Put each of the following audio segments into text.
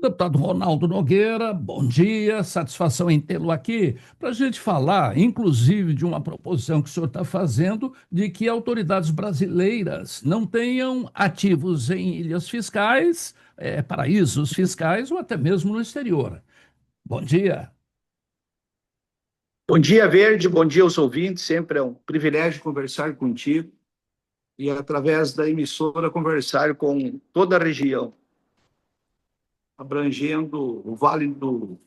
Deputado Ronaldo Nogueira, bom dia, satisfação em tê-lo aqui para a gente falar, inclusive, de uma proposição que o senhor está fazendo de que autoridades brasileiras não tenham ativos em ilhas fiscais, paraísos fiscais ou até mesmo no exterior. Bom dia. Bom dia, Verde. Bom dia aos ouvintes. Sempre é um privilégio conversar contigo e, através da emissora, conversar com toda a região, abrangendo o Vale do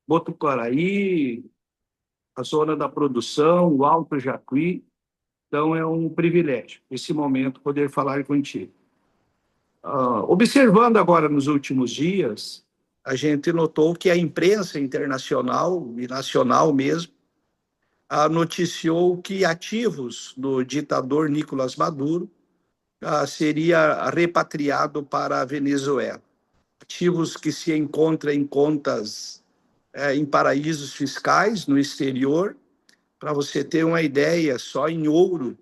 Botucaraí, a zona da produção, o Alto Jacuí. Então, é um privilégio, esse momento, poder falar contigo. Observando agora nos últimos dias, a gente notou que a imprensa internacional e nacional mesmo noticiou que ativos do ditador Nicolás Maduro seria repatriado para a Venezuela. Ativos que se encontram em contas em paraísos fiscais no exterior. Para você ter uma ideia, só em ouro,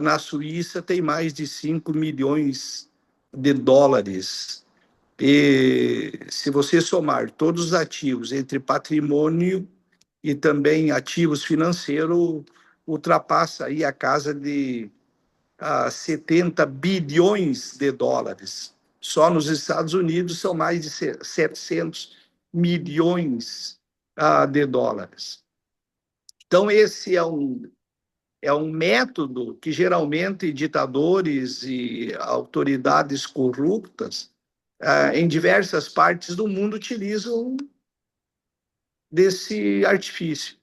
na Suíça tem mais de 5 milhões de dólares. E se você somar todos os ativos entre patrimônio e também ativos financeiros, ultrapassa aí a casa de 70 bilhões de dólares. Só nos Estados Unidos são mais de 700 milhões de dólares. Então, esse é um método que geralmente ditadores e autoridades corruptas em diversas partes do mundo utilizam desse artifício.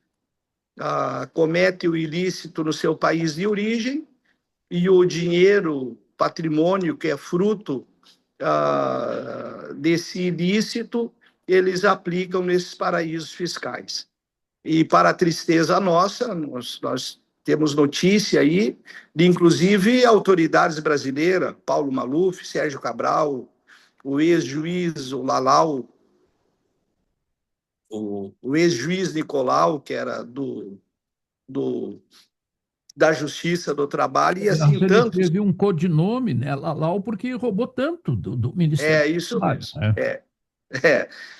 Comete o ilícito no seu país de origem e o dinheiro, patrimônio que é fruto desse ilícito, eles aplicam nesses paraísos fiscais. E, para a tristeza nossa, nós temos notícia aí de, inclusive, autoridades brasileiras, Paulo Maluf, Sérgio Cabral, o ex-juiz, o Lalau, o ex-juiz Nicolau, que era da Justiça do Trabalho, e assim Ele tantos. teve um codinome, né, Lalau, porque roubou tanto do Ministério É do isso Trabalho. mesmo.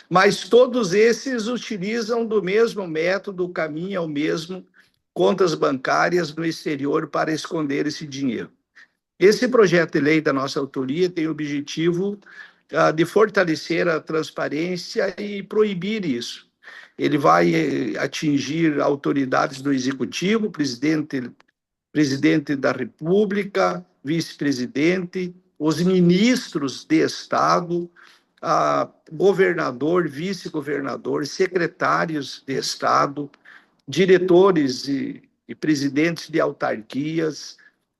Mas todos esses utilizam do mesmo método, o caminho é o mesmo, contas bancárias no exterior para esconder esse dinheiro. Esse projeto de lei da nossa autoria tem o objetivo de fortalecer a transparência e proibir isso. Ele vai atingir autoridades do Executivo, presidente da República, vice-presidente, os ministros de Estado, governador, vice-governador, secretários de Estado, diretores e presidentes de autarquias,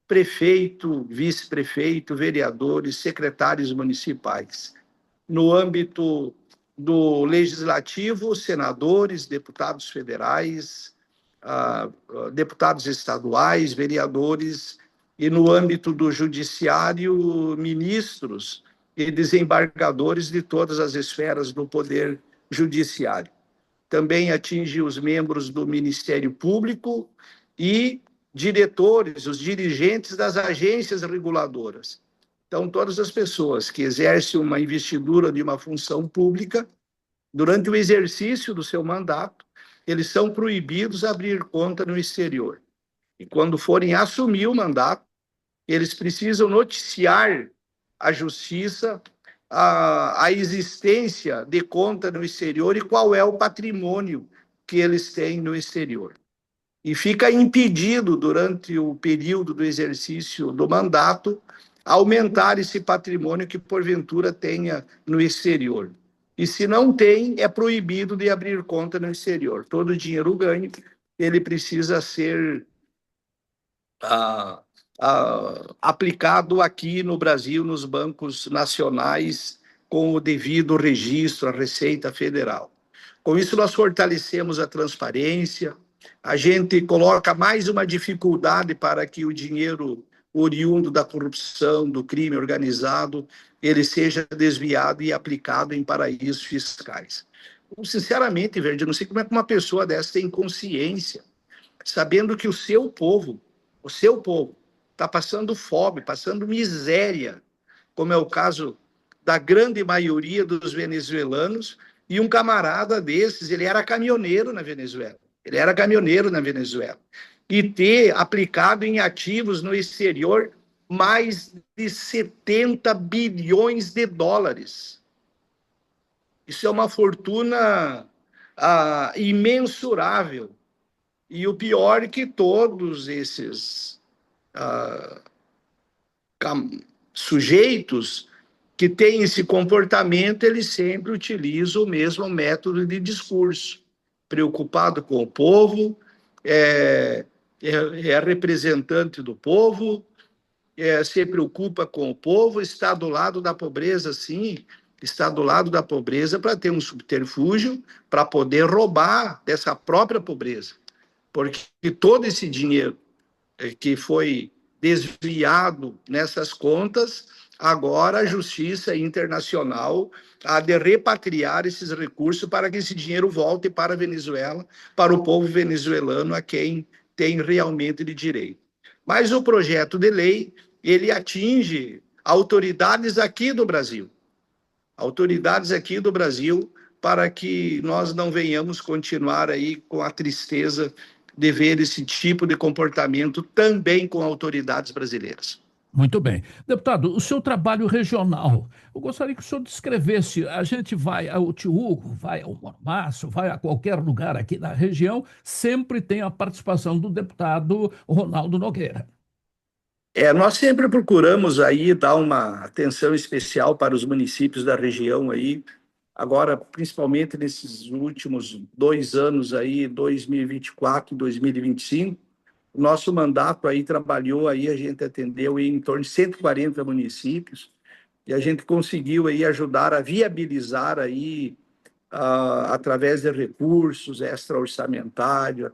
prefeito, vice-prefeito, vereadores, secretários municipais. No âmbito do legislativo, senadores, deputados federais, deputados estaduais, vereadores, e no âmbito do judiciário, ministros e desembargadores de todas as esferas do poder judiciário. Também atinge os membros do Ministério Público e diretores, os dirigentes das agências reguladoras. Então, todas as pessoas que exercem uma investidura de uma função pública, durante o exercício do seu mandato, eles são proibidos de abrir conta no exterior. E quando forem assumir o mandato, eles precisam noticiar à Justiça a existência de conta no exterior e qual é o patrimônio que eles têm no exterior. E fica impedido, durante o período do exercício do mandato, aumentar esse patrimônio que, porventura, tenha no exterior. E, se não tem, é proibido de abrir conta no exterior. Todo o dinheiro ganho, ele precisa ser aplicado aqui no Brasil, nos bancos nacionais, com o devido registro à Receita Federal. Com isso, nós fortalecemos a transparência, a gente coloca mais uma dificuldade para que o dinheiro oriundo da corrupção, do crime organizado, ele seja desviado e aplicado em paraísos fiscais. Sinceramente, Verde, eu não sei como é que uma pessoa dessa tem consciência, sabendo que o seu povo, está passando fome, passando miséria, como é o caso da grande maioria dos venezuelanos, e um camarada desses, ele era caminhoneiro na Venezuela. Ele era caminhoneiro na Venezuela. E ter aplicado em ativos no exterior mais de 70 bilhões de dólares. Isso é uma fortuna imensurável. E o pior é que todos esses sujeitos que têm esse comportamento, eles sempre utilizam o mesmo método de discurso. Preocupado com o povo, é representante do povo, se preocupa com o povo, está do lado da pobreza, sim, está do lado da pobreza para ter um subterfúgio, para poder roubar dessa própria pobreza. Porque todo esse dinheiro que foi desviado nessas contas, agora a Justiça Internacional há de repatriar esses recursos para que esse dinheiro volte para a Venezuela, para o povo venezuelano, a quem tem realmente de direito. Mas o projeto de lei, ele atinge autoridades aqui do Brasil, para que nós não venhamos continuar aí com a tristeza de ver esse tipo de comportamento também com autoridades brasileiras. Muito bem. Deputado, o seu trabalho regional, eu gostaria que o senhor descrevesse. A gente vai ao Tiúco, vai ao Mormaço, vai a qualquer lugar aqui da região, sempre tem a participação do deputado Ronaldo Nogueira. Nós sempre procuramos aí dar uma atenção especial para os municípios da região aí, agora, principalmente nesses últimos 2 anos aí, 2024 e 2025, o nosso mandato aí trabalhou aí, a gente atendeu em torno de 140 municípios e a gente conseguiu aí ajudar a viabilizar aí, através de recursos extra-orçamentários,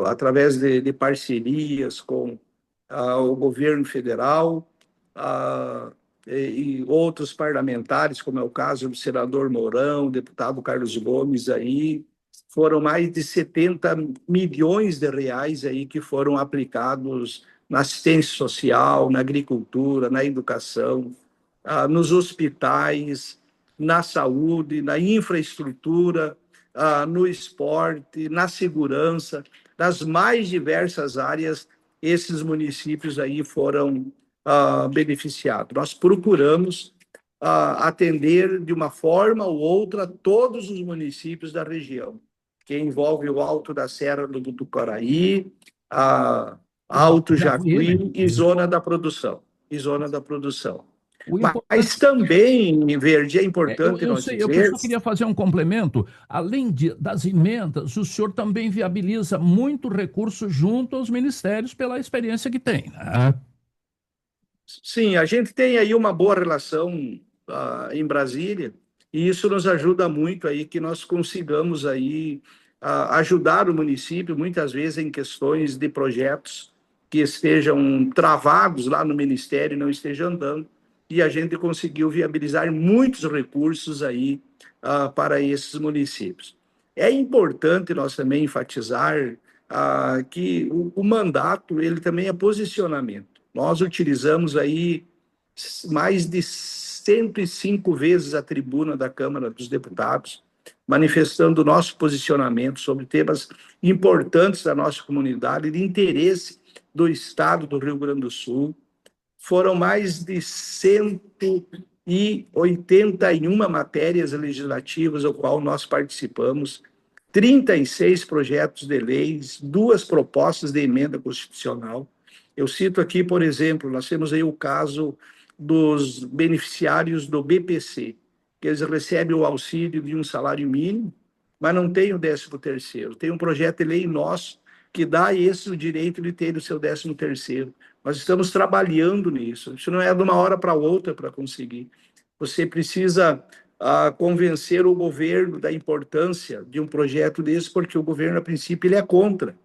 através de parcerias com o governo federal e outros parlamentares, como é o caso do senador Mourão, o deputado Carlos Gomes, aí foram mais de 70 milhões de reais aí que foram aplicados na assistência social, na agricultura, na educação, nos hospitais, na saúde, na infraestrutura, no esporte, na segurança, nas mais diversas áreas, esses municípios aí foram beneficiados. Nós procuramos atender de uma forma ou outra todos os municípios da região, que envolve o Alto da Serra do Tucaraí, Alto Jacuí e Zona da Produção. Mas também, Verde, é importante nós dizer... Eu só queria fazer um complemento. Além das emendas, o senhor também viabiliza muito recurso junto aos ministérios pela experiência que tem, né? Sim, a gente tem aí uma boa relação em Brasília e isso nos ajuda muito aí que nós consigamos aí ajudar o município, muitas vezes em questões de projetos que estejam travados lá no Ministério e não estejam andando, e a gente conseguiu viabilizar muitos recursos aí para esses municípios. É importante nós também enfatizar que o mandato ele também é posicionamento. Nós utilizamos aí mais de 105 vezes a tribuna da Câmara dos Deputados, manifestando o nosso posicionamento sobre temas importantes da nossa comunidade, de interesse do Estado do Rio Grande do Sul. Foram mais de 181 matérias legislativas ao qual nós participamos, 36 projetos de leis, 2 propostas de emenda constitucional. Eu cito aqui, por exemplo, nós temos aí o caso dos beneficiários do BPC, que eles recebem o auxílio de um salário mínimo, mas não tem o 13º. Tem um projeto de lei nosso que dá a esse o direito de ter o seu 13º. Nós estamos trabalhando nisso. Isso não é de uma hora para outra para conseguir. Você precisa convencer o governo da importância de um projeto desse, porque o governo, a princípio, ele é contra,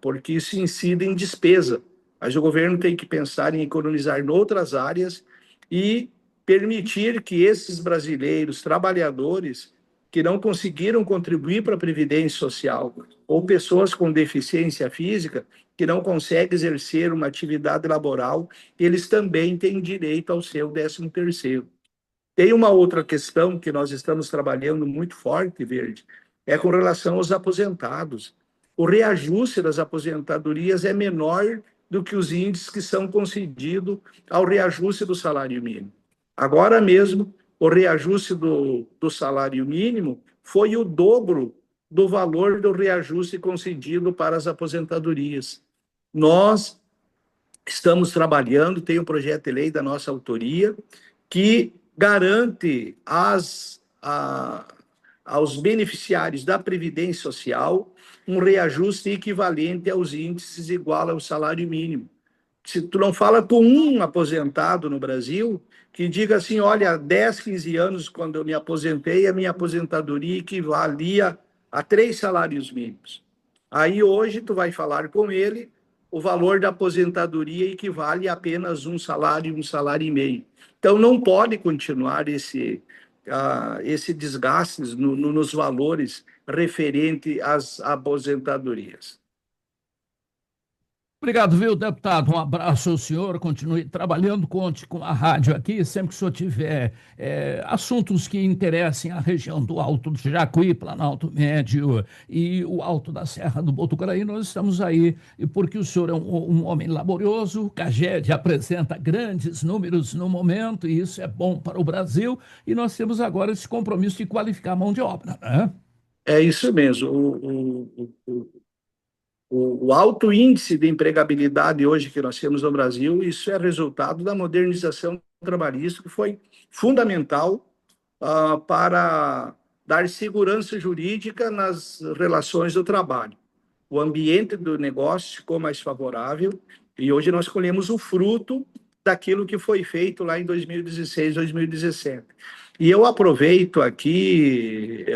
porque isso incide em despesa. Mas o governo tem que pensar em economizar em outras áreas e permitir que esses brasileiros trabalhadores que não conseguiram contribuir para a Previdência Social ou pessoas com deficiência física que não consegue exercer uma atividade laboral, eles também têm direito ao seu 13º. Tem uma outra questão que nós estamos trabalhando muito forte, Verde, é com relação aos aposentados. O reajuste das aposentadorias é menor do que os índices que são concedidos ao reajuste do salário mínimo. Agora mesmo, o reajuste do salário mínimo foi o dobro do valor do reajuste concedido para as aposentadorias. Nós estamos trabalhando, tem um projeto de lei da nossa autoria, que garante aos beneficiários da Previdência Social um reajuste equivalente aos índices igual ao salário mínimo. Se tu não fala com um aposentado no Brasil que diga assim, olha, há 10, 15 anos, quando eu me aposentei, a minha aposentadoria equivalia a 3 salários mínimos. Aí hoje tu vai falar com ele, o valor da aposentadoria equivale a apenas um salário e meio. Então não pode continuar esse desgaste nos valores referente às aposentadorias. Obrigado, viu, deputado? Um abraço ao senhor. Continue trabalhando, conte com a rádio aqui. Sempre que o senhor tiver assuntos que interessem a região do Alto do Jacuí, Planalto Médio e o Alto da Serra do Botucaraí, nós estamos aí. E porque o senhor é um homem laborioso, o CAGED apresenta grandes números no momento, e isso é bom para o Brasil. E nós temos agora esse compromisso de qualificar a mão de obra, né? É isso mesmo. O alto índice de empregabilidade hoje que nós temos no Brasil, isso é resultado da modernização trabalhista, que foi fundamental para dar segurança jurídica nas relações do trabalho. O ambiente do negócio ficou mais favorável e hoje nós colhemos o fruto daquilo que foi feito lá em 2016, 2017. E eu aproveito aqui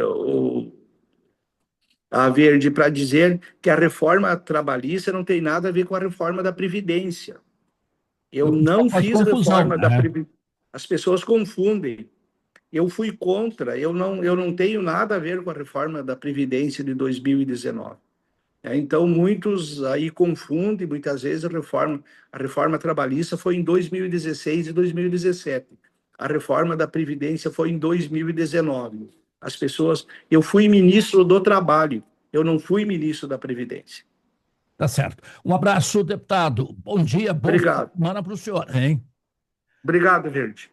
a Verde para dizer que a reforma trabalhista não tem nada a ver com a reforma da Previdência. Eu não Faz fiz confusão, reforma da né? Previdência. As pessoas confundem. Eu fui contra, eu não tenho nada a ver com a reforma da Previdência de 2019. Então, muitos aí confundem, muitas vezes, a reforma trabalhista foi em 2016 e 2017. A reforma da Previdência foi em 2019. As pessoas. Eu fui ministro do Trabalho, eu não fui ministro da Previdência. Tá certo. Um abraço, deputado. Bom dia, bom fim de Obrigado. semana para o senhor, hein? Obrigado, Verde.